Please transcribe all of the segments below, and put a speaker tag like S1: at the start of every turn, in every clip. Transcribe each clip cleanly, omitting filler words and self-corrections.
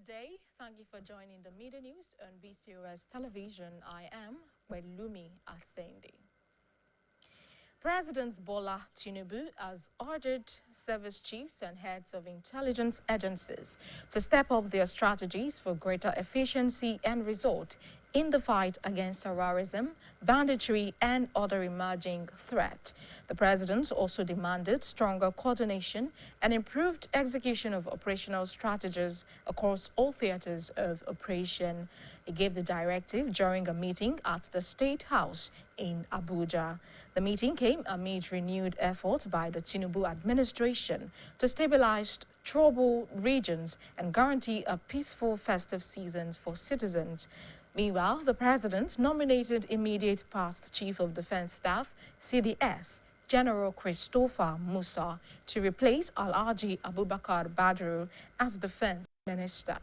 S1: Good day. Thank you for joining the Media News on BCOS Television. I am Welumi Asende. President Bola Tinubu has ordered service chiefs and heads of intelligence agencies to step up their strategies for greater efficiency and result in the fight against terrorism, banditry, and other emerging threats. The president also demanded stronger coordination and improved execution of operational strategies across all theaters of operation. He gave the directive during a meeting at the State House in Abuja. The meeting came amid renewed efforts by the Tinubu administration to stabilize troubled regions and guarantee a peaceful festive season for citizens. Meanwhile, the president nominated immediate past Chief of Defense Staff, CDS, General Christopher Musa, to replace Alhaji Abubakar Badru as defense minister.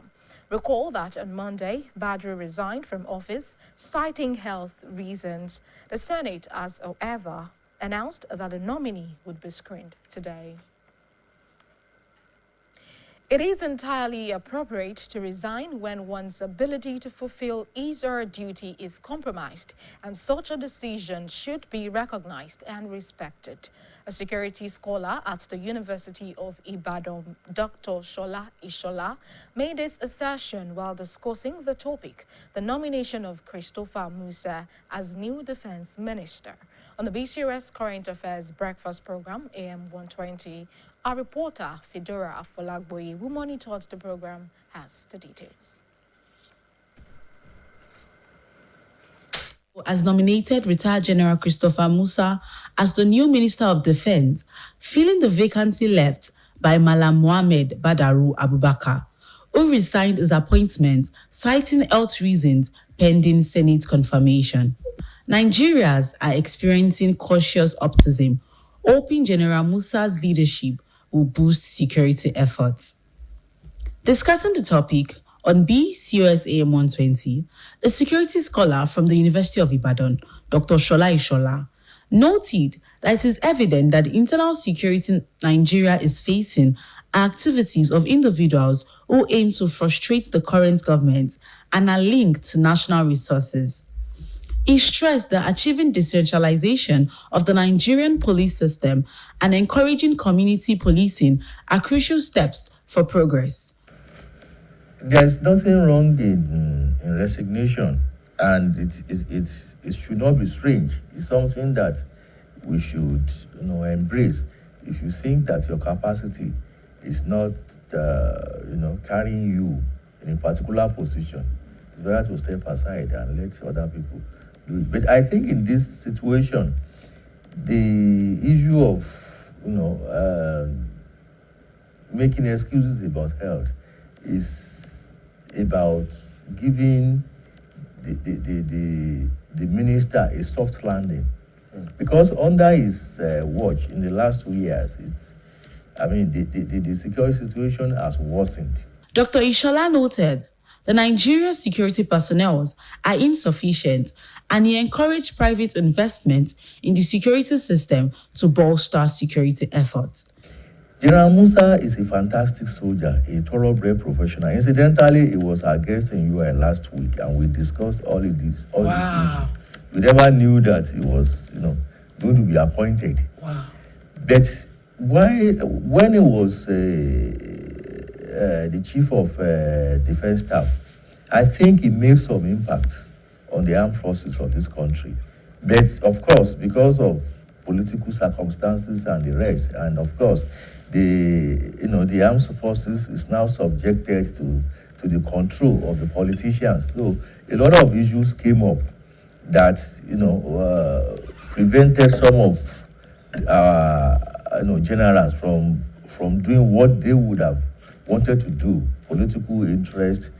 S1: Recall that on Monday, Badru resigned from office, citing health reasons. The Senate has, however, announced that a nominee would be screened today. It is entirely appropriate to resign when one's ability to fulfill his or her duty is compromised, and such a decision should be recognized and respected. A security scholar at the University of Ibadan, Dr. Shola Ishola, made this assertion while discussing the topic, the nomination of Christopher Musa as new defense minister. On the BCOS Current Affairs Breakfast Program, AM 120, our reporter, Fedora Afolagboye, who monitored the program, has the details.
S2: Has nominated retired General Christopher Musa as the new Minister of Defense, filling the vacancy left by Malam Mohammed Badaru Abubakar, who resigned his appointment, citing health reasons pending Senate confirmation. Nigerians are experiencing cautious optimism, hoping General Musa's leadership will boost security efforts. Discussing the topic on BCOS AM 120, a security scholar from the University of Ibadan, Dr. Shola Ishola, noted that it is evident that the internal security Nigeria is facing are activities of individuals who aim to frustrate the current government and are linked to national resources. He stressed that achieving decentralization of the Nigerian police system and encouraging community policing are crucial steps for progress.
S3: There's nothing wrong in resignation, and it should not be strange. It's something that we should embrace. If you think that your capacity is not carrying you in a particular position, it's better to step aside and let other people do it. But I think in this situation, the issue of making excuses about health is about giving the minister a soft landing, because under his watch in the last 2 years, the security situation has worsened.
S2: Dr. Ishola noted the Nigerian security personnel are insufficient, and he encouraged private investment in the security system to bolster security efforts.
S3: General Musa is a fantastic soldier, a thoroughbred professional. Incidentally, he was our guest in UN last week, and we discussed all these issues. We never knew that he was, going to be appointed.
S2: Wow.
S3: But when he was the chief of defense staff, I think he made some impact on the armed forces of this country. But of course, because of political circumstances and the rest, and of course, the armed forces is now subjected to the control of the politicians. So a lot of issues came up that prevented some of generals from doing what they would have wanted to do, political interest,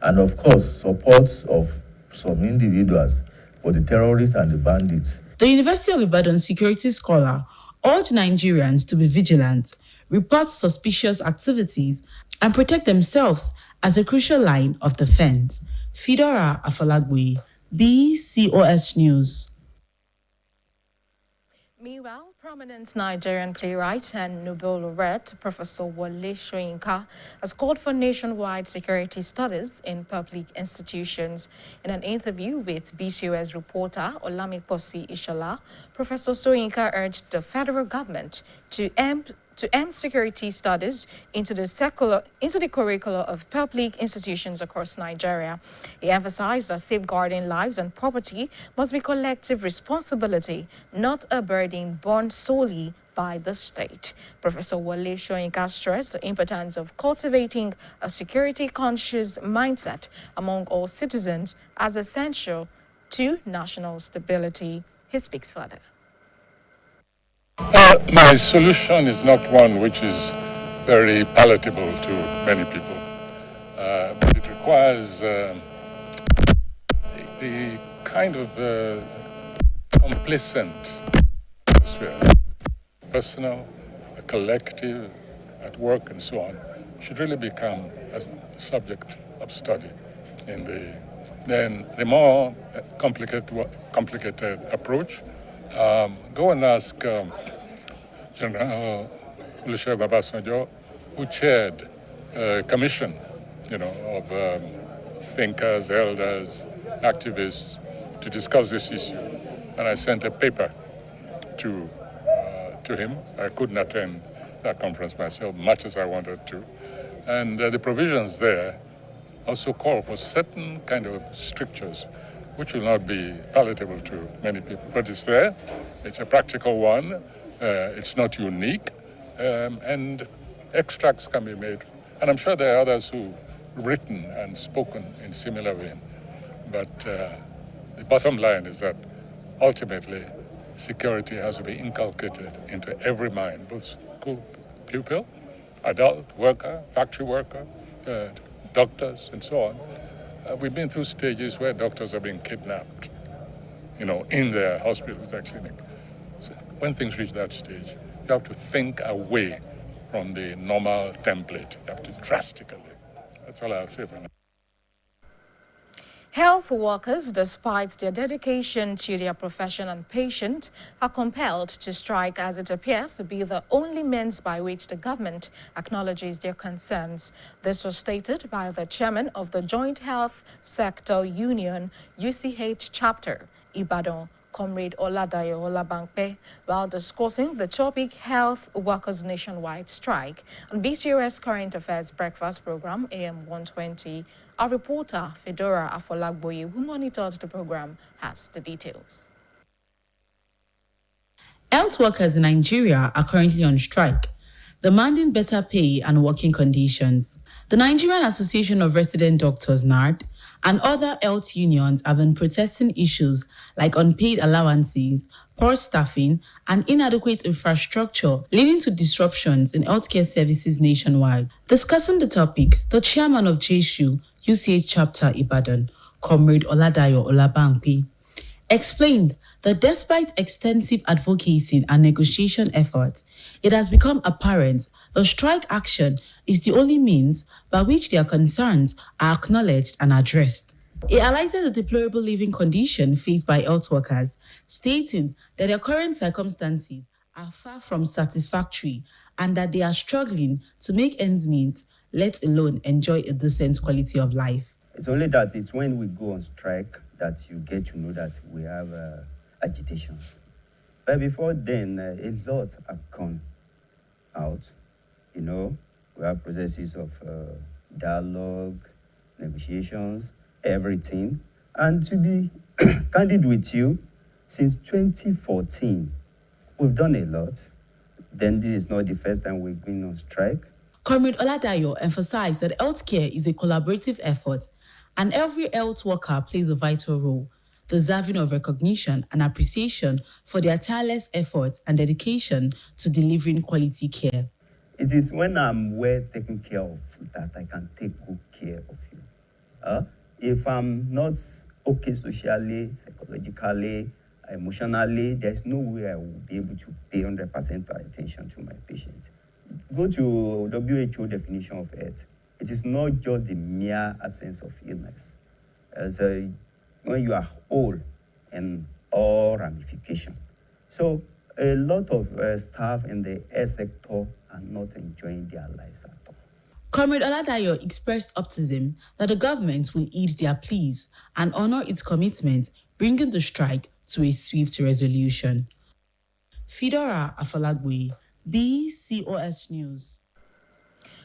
S3: and of course, support of some individuals for the terrorists and the bandits.
S2: The University of Ibadan security scholar urged Nigerians to be vigilant, report suspicious activities, and protect themselves as a crucial line of defense. Fedora Afolagboye, BCOS News.
S1: Meanwhile, Prominent Nigerian playwright and Nobel laureate Professor Wole Soyinka has called for nationwide security studies in public institutions. In an interview with BCOS reporter Olamiposi Ishola, Professor Soyinka urged the federal government to aim security studies into the curricula of public institutions across Nigeria. He emphasized that safeguarding lives and property must be collective responsibility, not a burden borne solely by the state. Professor Wole Soyinka stressed the importance of cultivating a security-conscious mindset among all citizens as essential to national stability. He speaks further.
S4: My solution is not one which is very palatable to many people, but it requires the kind of complacent atmosphere, personal, collective, at work and so on, should really become a subject of study. Then the more complicated approach, go and ask General Olusegun Obasanjo, who chaired a commission, of thinkers, elders, activists to discuss this issue. And I sent a paper to him. I couldn't attend that conference myself, much as I wanted to. And the provisions there also call for certain kind of strictures, which will not be palatable to many people. But it's there. It's a practical one. It's not unique. And extracts can be made. And I'm sure there are others who've written and spoken in similar vein. But the bottom line is that ultimately security has to be inculcated into every mind, both school pupil, adult, worker, factory worker, doctors, and so on. We've been through stages where doctors are being kidnapped, in their hospitals, their clinic. So when things reach that stage, you have to think away from the normal template. You have to drastically. That's all I'll say for now.
S1: Health workers, despite their dedication to their profession and patient, are compelled to strike as it appears to be the only means by which the government acknowledges their concerns. This was stated by the chairman of the Joint Health Sector Union, UCH Chapter, Ibadan, Comrade Oladayo Olabangpe, while discussing the topic Health Workers Nationwide Strike on BCOS Current Affairs Breakfast Program AM 120. Our reporter, Fedora Afolagboye, who monitored the program, has the details.
S2: Health workers in Nigeria are currently on strike, demanding better pay and working conditions. The Nigerian Association of Resident Doctors, NARD, and other health unions have been protesting issues like unpaid allowances, poor staffing, and inadequate infrastructure, leading to disruptions in healthcare services nationwide. Discussing the topic, the chairman of JSU, UCH Chapter Ibadan, Comrade Oladayo Olabangpe, explained that despite extensive advocacy and negotiation efforts, it has become apparent the strike action is the only means by which their concerns are acknowledged and addressed. He highlighted the deplorable living condition faced by health workers, stating that their current circumstances are far from satisfactory and that they are struggling to make ends meet, let alone enjoy a decent quality of life.
S5: It's only that it's when we go on strike that you get to know that we have agitations. But before then, a lot have gone out. We have processes of dialogue, negotiations, everything. And to be candid with you, since 2014, we've done a lot. Then this is not the first time we've been on strike.
S2: Comrade Oladayo emphasized that healthcare is a collaborative effort and every health worker plays a vital role, deserving of recognition and appreciation for their tireless efforts and dedication to delivering quality care.
S5: It is when I'm well taken care of that I can take good care of you. If I'm not okay socially, psychologically, emotionally, there's no way I will be able to pay 100% attention to my patient. Go to WHO definition of health. It is not just the mere absence of illness. When you are whole and all ramification. So A lot of staff in the air sector are not enjoying their lives at all.
S2: Comrade Oladayo expressed optimism that the government will heed their pleas and honor its commitment, bringing the strike to a swift resolution. Fedora Afalagwe, BCOS News.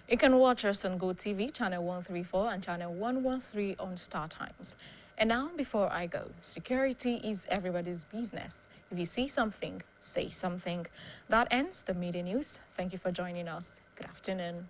S1: You can watch us on GoTV, channel 134 and channel 113 on Star Times. And now, before I go, security is everybody's business. If you see something, say something. That ends the media news. Thank you for joining us. Good afternoon.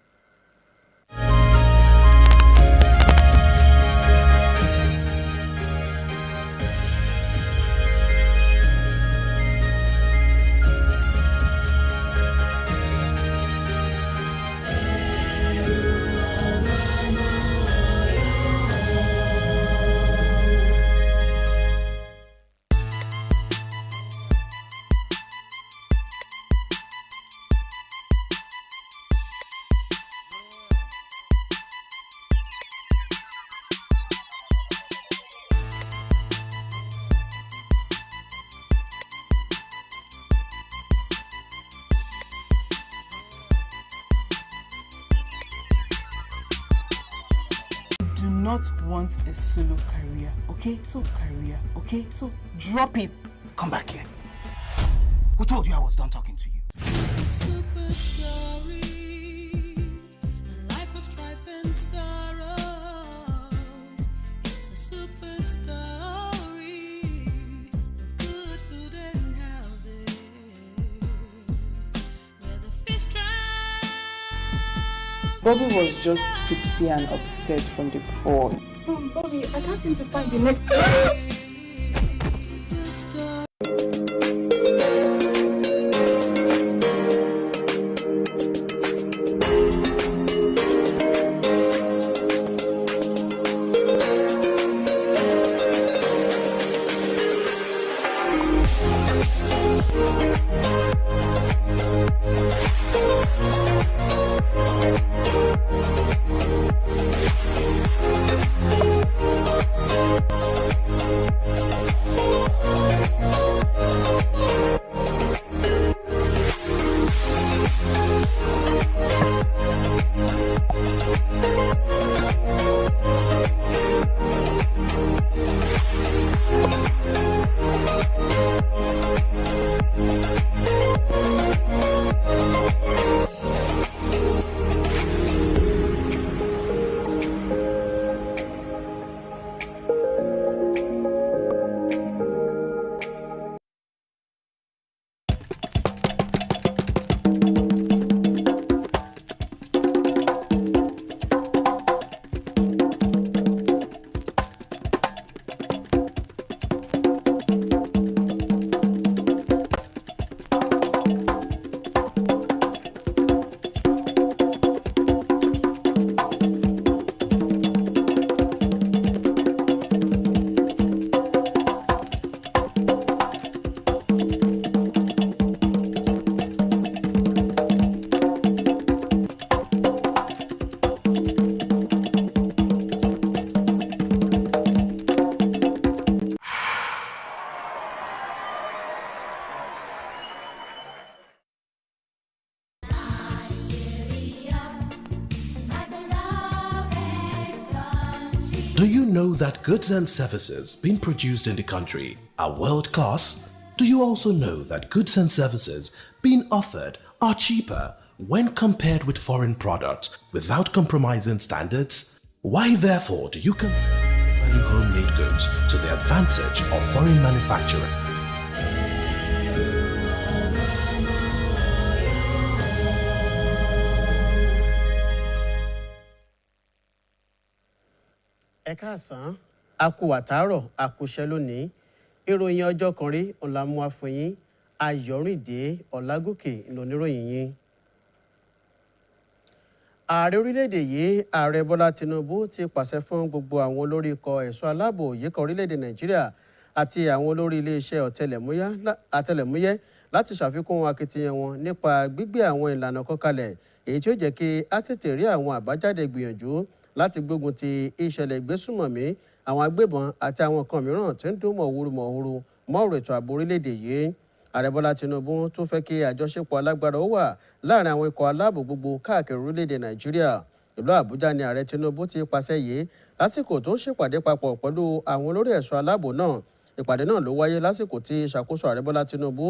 S6: Not want a solo career, okay? So drop it. Come back here. Who told you I was done talking to you?
S7: It's a super story, a life of strife and sorrows. It's a super story of good food and houses, where the fish drown.
S6: Bobby was just tipsy and upset from the fall.
S1: Bobby, I can't seem to find the next.
S8: Do you know that goods and services being produced in the country are world class? Do you also know that goods and services being offered are cheaper when compared with foreign products without compromising standards? Why therefore do you value homemade goods to the advantage of foreign manufacturing?
S9: Ẹ káàsán, a kú àtàárọ̀, a kú iṣẹ́ lónìí. Ìròyìn ọjọ́ kan rí ọ̀làmú àfọyín, Ayọ̀rìndé Ọlágòkè ìlòníròyìn yín. Ààrẹ orílẹ̀-èdè yìí, Ààrẹ Bọ́lá Tinubu ti pàṣẹ fún gbogbo àwọn olórí ikọ̀ ẹ̀ṣọ́ aláàbò yíká orílẹ̀-èdè Nàìjíríà àti àwọn olórí iléeṣẹ́ ọ̀tẹlẹ̀múyẹ́ láti ṣàfikún akitiyan wọn nípa gbígbé àwọn ìlànà kan kalẹ̀ èyí tí ó jẹ́ kí á tètè rí àwọn àbájáde gbìyànjú láti gbógun ti ìṣẹ̀lẹ̀ ìgbésùmọ̀mí àwọn agbébọn àti àwọn kan mìíràn tí ń dún mọ̀húrú mọ́ ọ̀rọ̀ ètò ààbò orílẹ̀-èdè yìí. ààrẹ bọ́lá tinubu tó fẹ́ kí àjọṣepọ̀ alágbára ó wà láàrin àwọn ikọ̀ aláàbò gbogbo káàkiri orílẹ̀-èdè nàìjíríà. ìlú àbújá ni ààrẹ tinubu ti pàṣẹ yìí lásìkò tó ṣèpàdé papọ̀ pẹ̀lú àwọn olórí ẹ̀ṣọ́ aláàbò náà. ìpàdé náà ló wáyé lásìkò tí ìṣàkóso ààrẹ bọ́lá tinubu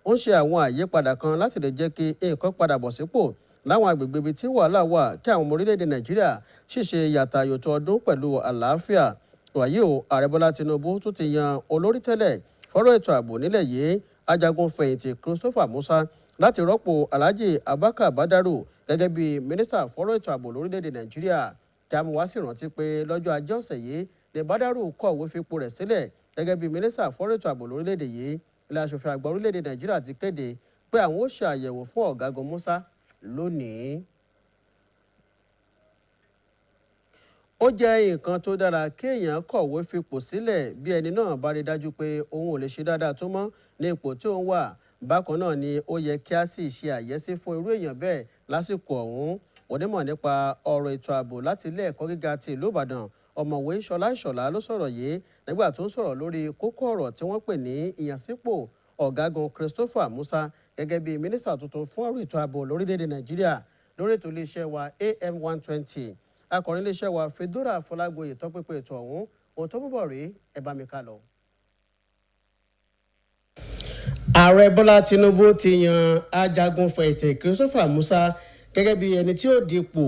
S9: ó ń ṣe àwọn àyípadà kan láti lè jẹ́ kí nǹkan padà bọ̀ sípò láwọn agbègbè ibi tí wàhálà wà kí àwọn ọmọ orílẹ̀-èdè nàìjíríà ṣìṣe yàtà yòtò ọdún pẹ̀lú àlàáfíà. wàyí o ààrẹ bọ́lá tinubu tún ti yan olórí tẹ́lẹ̀ fọ́rọ̀ ètò ààbò nílẹ̀ yìí ajagun fẹ̀yìntì Christopher Musa láti rọ́pò Alhaji Abubakar Badaru gẹ́gẹ́ bí mínísítà fọ́rọ̀ ètò ààbò lórílẹ̀‐èdè Nàìjíríà. kí a mú wá sí ìrántí pé lọ́jọ́ ajé ọ̀sẹ̀ yìí ni Badaru kọ̀wé fipò rẹ̀ sílẹ̀ gẹ́gẹ́ bí mínísítà fọ́rọ̀ ètò ààbò lórílẹ̀‐èdè yìí. ilé aṣòfin àgbà orílẹ̀‐èdè Nàìjíríà ti kéde pé àwọn ó ṣe àyẹ̀wò fún ọ̀gágun Musa lónìí. ó jẹ́ nǹkan tó dára kéèyàn kọ̀wé fipò sílẹ̀ bí ẹni náà bá rí dájú pé òun ò lè ṣe dáadáa tó mọ́ ní ipò tí òun wà. bákan náà ni ó yẹ kí a sì ṣe àyẹ́sí fún irú èèyàn bẹ́ẹ̀ lásìkò ọ̀hún. onímọ̀ nípa ọ̀rọ̀ ètò ààbò láti ilé ẹ̀kọ́ gíga ti ìlú Ìbàdàn ọ̀mọ̀wé Ṣọlá Ìṣọ̀lá ló sọ̀rọ̀ yìí nígbà tó ń sọ̀rọ̀ lórí kókó ọ̀rọ̀ tí wọ́n pè ní ìyànsípò ọ̀gágun Christopher Musa gẹ́gẹ́ bí mínísítà tuntun fún ọ̀rọ̀ ètò ààbò lórílẹ̀‐èdè Nàìjíríà. lórí ètò iléeṣẹ́ wa AM 120 akọrin iléeṣẹ́ wa Fedora Fọlágbóyè tọ́pẹ́pẹ́ ètò ọ̀hún ohun tó múbọ̀ rí ẹ bá mi ká lọ. ààrẹ bọ́lá tinubu ti yan ajagun fẹ̀yìntì Christopher Musa gẹ́gẹ́ bí ẹni tí ó dipò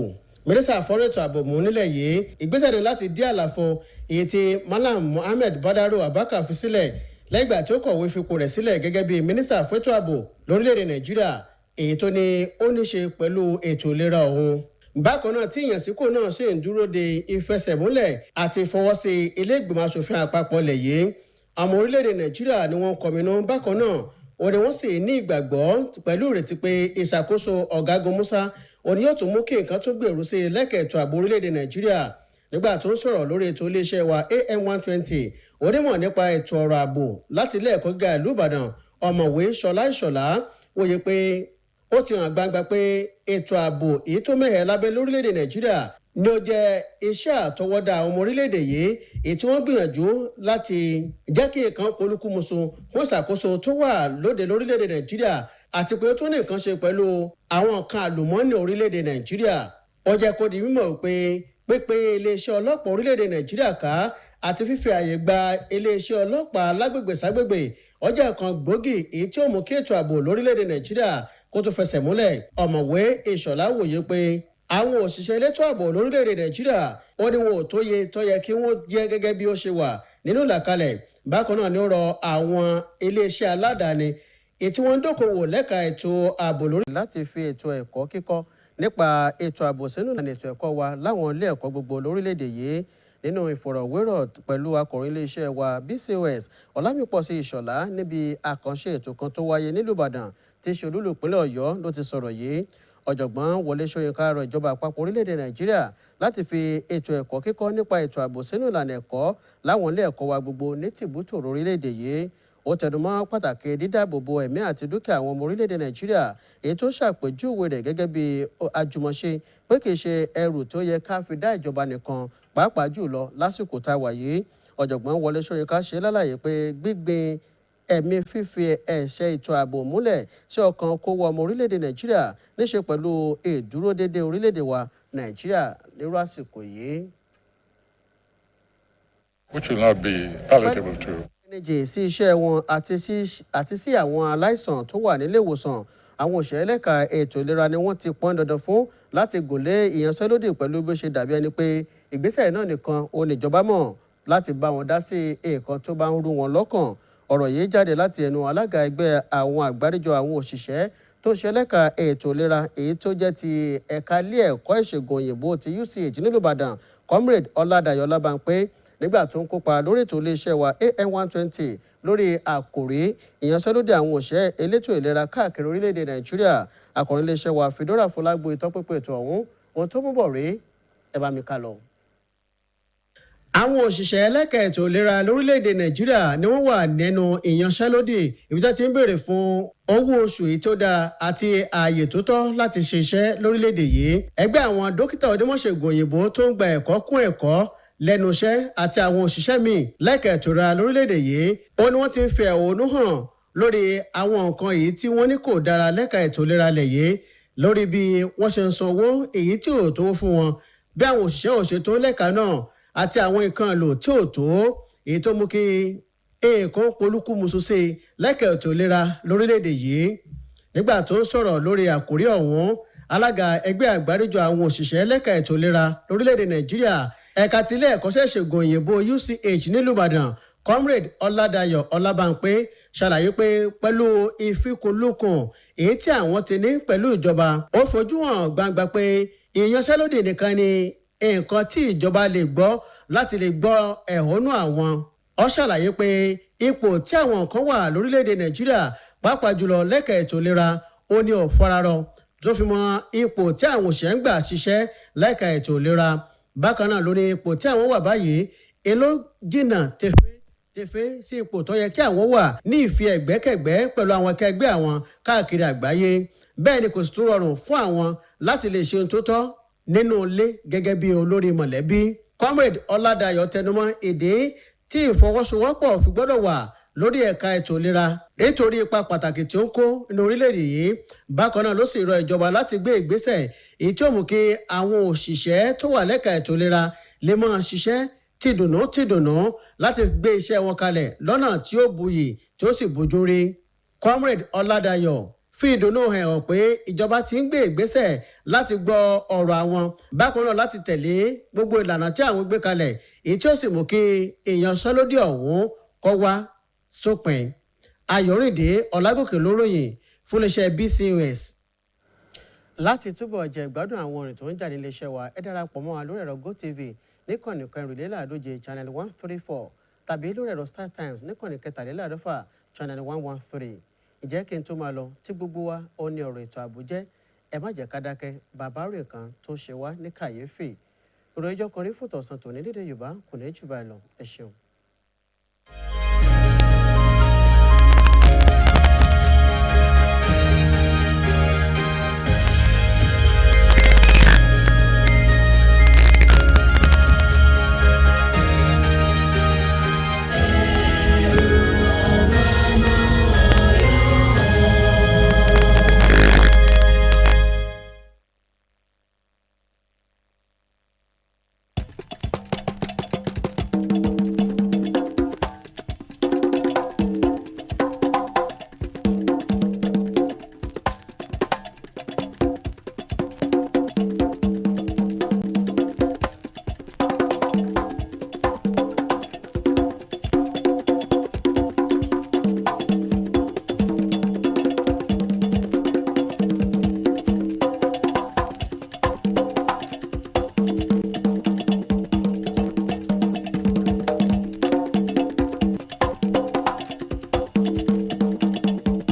S9: mínísítà fọ́rọ̀ ètò ààbò mú nílẹ̀ yìí. ìgbésẹ̀ ni láti dí àlàfo èyí tí Malam Muhammed Badaru Abubakar fi sílẹ̀ lẹ́yìn ìgbà tí ó kọ̀wé fipò rẹ̀ sílẹ̀ gẹ́gẹ́ bí mínísítà fún ètò ààbò lórílẹ̀‐èdè Nàìjíríà èyí tó ní ó ní ṣe pẹ̀lú ètò ìlera ọ̀hún. bákan náà tí ìyànsípò náà ṣì ń dúró de ìfẹsẹ̀múlẹ̀ àti ìfọwọ́sí ilé ìgbìmọ̀ asòfin àpapọ̀ lẹ̀ yìí. àwọn orílẹ̀-èdè Nàìjíríà ni wọ́n kọminú bákan náà òní wọ́n sì ní ìgbàgbọ́ pẹ̀lú ìrètí pé ìṣàkóso ọ̀gágun Musa òní yóò tún mú kí nǹkan tó gbèrú sí i lẹ́kẹ̀ẹ́tò ààbò orílẹ̀-èdè Nàìjíríà. nígbà tó ń sọ̀rọ̀ lórí ètò iléeṣẹ́ wa AM 120 onímọ̀ nípa ètò ọ̀rọ̀ ààbò láti ilé ẹ̀kọ́ gíga ìlú Ìbàdàn ọ̀mọ̀wé Ṣọlá Ìṣọ̀lá wòye pé ó ti hàn gbangba pé ètò ààbò èyí tó mẹ́hẹ̀ lábẹ́ lórílẹ̀‐èdè Nàìjíríà ni ó jẹ́ iṣẹ́ àtọwọ́dá ọmọ orílẹ̀‐èdè yìí èyí tí wọ́n gbìyànjú láti jẹ́ kí nǹkan polúkúmuṣu fún ìṣàkóso tó wà lóde lórílẹ̀‐èdè Nàìjíríà àti pé ó tún ní nǹkan ṣe pẹ̀lú àwọn nǹkan àlùmọ́ọ́nì orílẹ̀‐èdè Nàìjíríà. ó jẹ́ kó di mímọ̀ pé pínpín iléeṣẹ́ ọlọ́pàá orílẹ̀‐èdè Nàìjíríà ká àti fífi àyè gba iléeṣẹ́ ọlọ́pàá lágbègbè ságbègbè ọjà kan gbòógì èyí tí ó mú kí ètò ààbò lórílẹ̀‐èdè Nàìjíríà kó tó fẹsẹ̀ múlẹ̀. ọ̀mọ̀wé Ìṣọ̀lá wòye pé àwọn òṣìṣẹ́ elétò ààbò lórílẹ̀‐èdè Nàìjíríà ó ní wọn ò tó yẹ kí wọ́n jẹ́ gẹ́gẹ́ bí ó ṣe wà nínú ìlàkalẹ̀. bákan náà ni ó rọ àwọn iléeṣẹ́ aládàáni èyí tí wọ́n ń dókòwò lẹ́ka ètò ààbò lórí láti fi ètò ẹ̀kọ́ kíkọ́ nípa ètò ààbò sínú ìlànà ètò ẹ̀kọ́ wa láwọn ilé ẹ̀kọ́ gbogbo lórílẹ̀‐èdè yìí. nínú ìfọ̀rọ̀wérọ̀ pẹ̀lú akọ̀rin iléeṣẹ́ wa BCOS Ọlámípọ̀sí Ìṣọ̀lá níbi àkànṣe ètò kan tó wáyé nílùú Ìbàdàn tí ṣe olúlu ìpínlẹ̀ Ọ̀yọ́ ló ti sọ̀rọ̀ yìí. ọ̀jọ̀gbọ́n Wọlé Ṣóyínká rọ ìjọba àpapọ̀ orílẹ̀-èdè Nàìjíríà láti fi ètò ẹ̀kọ́ kíkọ́ nípa ètò ààbò sínú ìlànà ẹ̀kọ́ láwọn ilé ẹ̀kọ́ wa gbogbo ní tìbútòrò orílẹ̀-èdè yìí. ó tẹnumọ́ pàtàkì dídáàbòbò ẹ̀mí àti dúkìá àwọn ọmọ orílẹ̀-èdè Nàìjíríà èyí tó ṣàpèjúwe rẹ̀ gẹ́gẹ́ bí àjùmọ̀ṣe pé kì í ṣe ẹrù tó yẹ ká fi dá ìjọba nìkan pàápàá jùlọ lásìkò tá a wà yìí. ọ̀jọ̀gbọ́n Wọlé Ṣóyínká ṣe lálàyé pé gbígbin ẹ̀mí fífi ẹ̀ṣẹ̀ ètò ààbò múlẹ̀ sí ọkàn kó wọ ọmọ orílẹ̀-èdè Nàìjíríà níṣe pẹ̀lú ìdúródédé orílẹ̀-èdè wa Nàìjíríà nírú àsìkò yìí.
S4: Which will not be palatable to.
S9: méjì sí iṣẹ́ wọn àti sí àwọn aláìsàn tó wà nílé ìwòsàn. àwọn òṣèré lẹ́ka ètò ìlera ni wọ́n ti pọ́n dandan fún láti gòlé ìyanṣẹ́lódì pẹ̀lú bí ó ṣe dàbí ẹni pé ìgbésẹ̀ náà nìkan ò ní ìjọba mọ̀ láti bá wọn dá sí nǹkan tó bá ń rú wọn lọ́kàn. ọ̀rọ̀ yìí jáde láti ẹnu alága ẹgbẹ́ àwọn àgbáríjọ àwọn òṣìṣẹ́ tó ṣe lẹ́ka ètò ìlera èyí tó jẹ́ ti ẹ̀ka ilé ẹ̀kọ́ ìṣègùn òyìnbó ti UCH nílùú Ìbàdàn Comrade Ọládàyọ̀ Ọlábànpé nígbà tó ń kópa lórí ètò iléeṣẹ́ wa AM 120 lórí àkòrí ìyanṣẹ́lódì àwọn òṣìṣẹ́ elétò ìlera káàkiri orílẹ̀-èdè Nàìjíríà. akọ̀rin iléeṣẹ́ wa Fedora Fọlágbóyè tọ́pẹ́pẹ́ ètò ọ̀hún ohun tó mú bọ̀ rí ẹ bá mi ká lọ. àwọn òṣìṣẹ́ ẹlẹ́ka ètò ìlera lórílẹ̀‐èdè Nàìjíríà ni wọ́n wà nínú ìyanṣẹ́lódì ibi tó ti ń béèrè fún owó oṣù èyí tó dára àti ààyè tó tọ́ láti ṣe iṣẹ́ lórílẹ̀‐èdè yìí. ẹgbẹ́ àwọn dókítà onímọ̀ṣègùn òyìnbó tó ń gba ẹ̀kọ́ kún ẹ̀kọ́ lẹ́nu iṣẹ́ àti àwọn òṣìṣẹ́ míì lẹ́ka ètò ìlera lórílẹ̀‐èdè yìí ó ní wọ́n ti ń fi ẹ̀hónú hàn lórí àwọn nǹkan èyí tí wọ́n ní kò dára lẹ́ka ètò ìlera lẹ̀ yìí lórí bí wọ́n ṣe ń sanwó èyí tí ò tó fún wọn bí àwọn òṣìṣẹ́ òṣètò lẹ́ka náà àti àwọn nǹkan èlò tí ò tó èyí tó mú kí èèkàn polúkú musu sí lẹ́ka ètò ìlera lórílẹ̀‐èdè yìí nígbà tó ń sọ̀rọ̀ lórí àkórí ọ̀hún alága ẹgbẹ́ àgbáríjọ àwọn òṣìṣẹ́ lẹ́ka ètò ìlera lórílẹ̀‐èdè nàìjíríà ẹ̀ka tilé ẹ̀kọ́ṣẹ́ ìṣègùn òyìnbó UCH nílùú ìbàdàn comrade ọládàyọ̀ ọlábànpé ṣàlàyé pé pẹ̀lú ìfikùnlukùn èyí tí àwọn ti ní pẹ̀lú ìjọba ó fojú hàn gbangba pé ìyanṣẹ́lódì nìkan ni nǹkan tí ìjọba lè gbọ́ láti lè gbọ́ ẹ̀hónú àwọn ó ṣàlàyé pé ipò tí àwọn kan wà lórílẹ̀‐èdè nàìjíríà pàápàá jùlọ lẹ́ka ètò ìlera ó ní òfararọ tó fi mọ ipò tí àwọn òṣìṣẹ́ ń gbà ṣiṣẹ́ lẹ́ka ètò ìlera bákan náà ló ní ipò tí àwọn wà báyìí èló jìnnà tẹfẹ́ sí ipò tó yẹ kí àwọn wà ní ìfi ẹ̀gbẹ́kẹ̀gbẹ́ pẹ̀lú àwọn akẹgbẹ́ àwọn káàkiri àgbáyé bẹ́ẹ̀ ni kò sì tún rọrùn fún àwọn láti lè ṣe ohun tó tọ́ nínú ilé gẹ́gẹ́ bí olórí mọ̀lẹ́bí comrade ọládàyọ̀ tẹnumọ́ èdè tí ìfọwọ́sowọ́pọ̀ fi gbọ́dọ̀ wà lórí ẹ̀ka ètò ìlera nítorí ipa pàtàkì tí ó ń kó ní orílẹ̀-èdè yìí bákan náà ló sì rọ ìjọba láti gbé ìgbésẹ̀ èyí tí ó mú kí àwọn òṣìṣẹ́ tó wà lẹ́ka ètò ìlera lè máa ṣiṣẹ́ tìdùnnú láti gbé iṣẹ́ wọn kalẹ̀ lọ́nà tí ó buyì tí ó sì bójú rí comrade ọládàyọ̀ fi ìdùnnú hàn pé ìjọba ti ń gbé ìgbésẹ̀ láti gbọ́ ọ̀rọ̀ àwọn bákan náà láti tẹ̀lé gbogbo ìlànà tí àwọn gbé kalẹ̀ èyí tí ó sì mú kí ìyanṣẹ́lódì ọ̀hún kó wá sópin ayọ̀rìndé ọlágòkè lóròyìn fún iléeṣẹ́ BCOS. láti túbọ̀ jẹ ìgbádùn àwọn orin tó ń jà ní iléeṣẹ́ wa ẹ darapọ̀ mọ́ wa lórí ẹ̀rọ GoTV níkànnì kẹrìnléláàádóje channel 134 tàbí lórí ẹ̀rọ StarTimes níkànnì kẹtàléláàádọ́fà channel 113. ìjẹ́ kí n tó máa lọ tí gbogbo wa ó ní ọ̀rọ̀ ètò ààbò jẹ́ ẹ má jẹ́ ká dákẹ́ bàbá rẹ̀ kan tó ṣe wá ní kàyéfì ìròyìn ìjọkùnrin fòtọ̀sán tòní lédè Yorùbá kò ní jù báyìí lọ ẹ ṣeun.